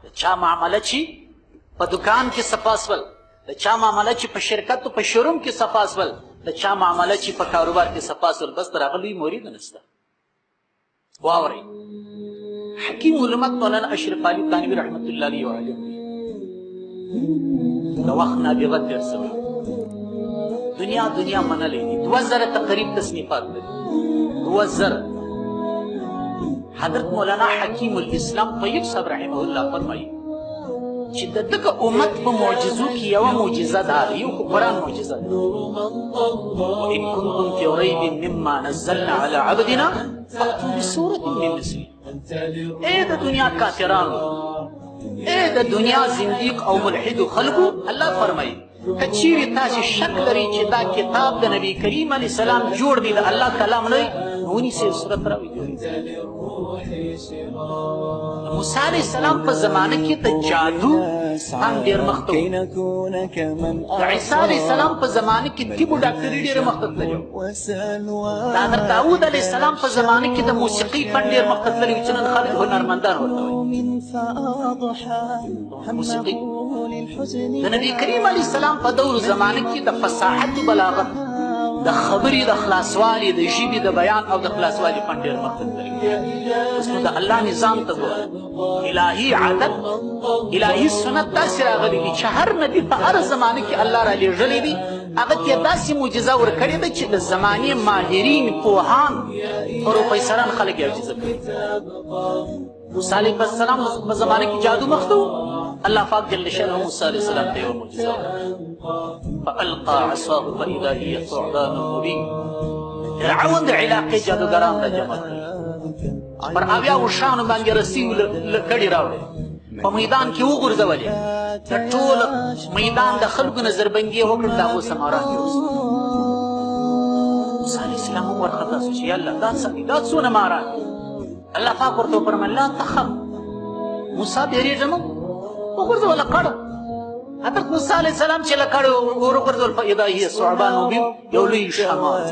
د چا معامله چې په دکان کې صفا سول، د چا معامله چې په شرکت او په شوروم کې صفا سول، د چا معامله چې په کاروبار کې صفا سول، بس تر هغه لوی مورید نشته. واورئ حکیم علمت مولانا اشرف علي دنیوی رحمت الله علیه وعلیه د وخت نابغه ډېر سوی دنیا منلې دي. 2000 تقریب تصنیفات لري. 2000. حضرت مولانا حکیم الاسلام طیب صاحب رحمه الله فرمایي چې د دغه امت په معجزو کې یوه معجزه ده، یو خو قرآن معجزه ده. وان کنتم فی ریب مما نزلنا علی عبدنا فأتوا بسورة من مثله. اے د دنیا کافرانو، اے د دنیا زندیق او ملحد خلقو، الله فرمایي که چیرې تاسې شک لرئ چې دا کتاب د نبی کریم علیه السلام جوړ دی، د الله کلام نه وي، نو ونیسئ صورت راوړئ. موسی علیه السلام په زمانه کې د جادو هم ډېر مخته و. د عیسی علیه السلام په زمانه کې طب و ډاکټري ډېره مخته تللې وه. د حضرت داود علیه السلام په زمانه کې د موسیقۍ فن ډېر مخته تللی و چې نن خلک هنرمندان ورته وایي. موسیقي د نبی کریم علیه السلام په دور زمانه کې د فصاحت و بلاغت، د خبرې د خلاصوالي، د ژبې د بیان او د خلاصوالي فن ډېر مخته تللی. اوس نو د الله نظام ته ګوره، الهي عادت، الهي سنت داسې راغلی دي چې هر نبي په هر زمانه کې الله را لېږلی دی، هغه ته یې داسې معجزه ورکړې ده چې د زمانې ماهرین، پوهان، پروفیسران خلک یې عاجزه کړي. موسی علیه السلام په زمانه کې جادو مخته و، الله پاک جل شانه موسی علیه السلام ته یوه معجزه ورکړه. فالقى عصاه فاذا هي ثعبان مبین. فرعون د علاقې جادوګران را جمع کړي، پر اویا اوښانو باندې رسۍ لکړې راوړې، په میدان کې وغورځولې، د ټول میدان د خلکو نظربندي یې وکړل، د هغو سماران یوسه. موسی علیه السلام هم ورخطا شو چې یا الله دا څه دي، دا څونه ماران دي. الله پاک ورته وفرمیل لا تخف، موسی بیریږه مه، وغورځوله کړه. حضرت موسی علیه السلام چې له کړه وروغورځول، فاذا هي ثعبان مبین، یو لوی شمال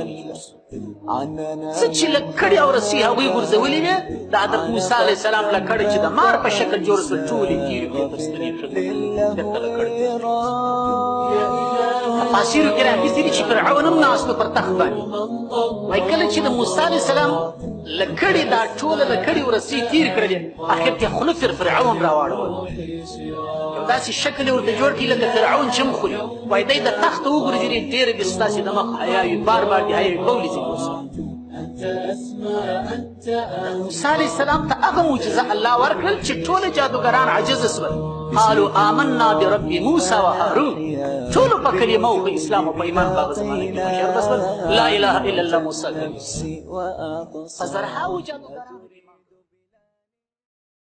څه چې له کړې او رسۍ هغوی غورځولې وې، د حضرت موسی علیه السلام له کړه چې د مار په شکل جوړه شوه، ټولې تېرې کړې تر ستنې بېرته له کړه. تفاسیرو کې راغلي دي چې فرعون هم ناست و پر تخت باندې، وایي کله چې د موسی علیه السلام له کړې دا ټوله د کړې او رسۍ تېرې کړلې، اخر کې خوله فرعون راواړول، یو داسې شکل یې ورته جوړ کړي لکه فرعون چې هم خوري. وایي دی د تخته وغورځېدې، ډېرې دې ستاسې د مخ حیا وي، بار بار دې حیا وي، بولې ځینې اوسه. موسی علیه السلام ته هغه معجزه الله ورکړل چې ټوله جادوګران عاجزه سول. قالوا آمنا برب موسی و هارون، ټولو په کلمه او په اسلام او په ایمان په هغه زمانه کې مشهور بسول، لا اله الا الله موسی. په زرهاوو جادوګرانو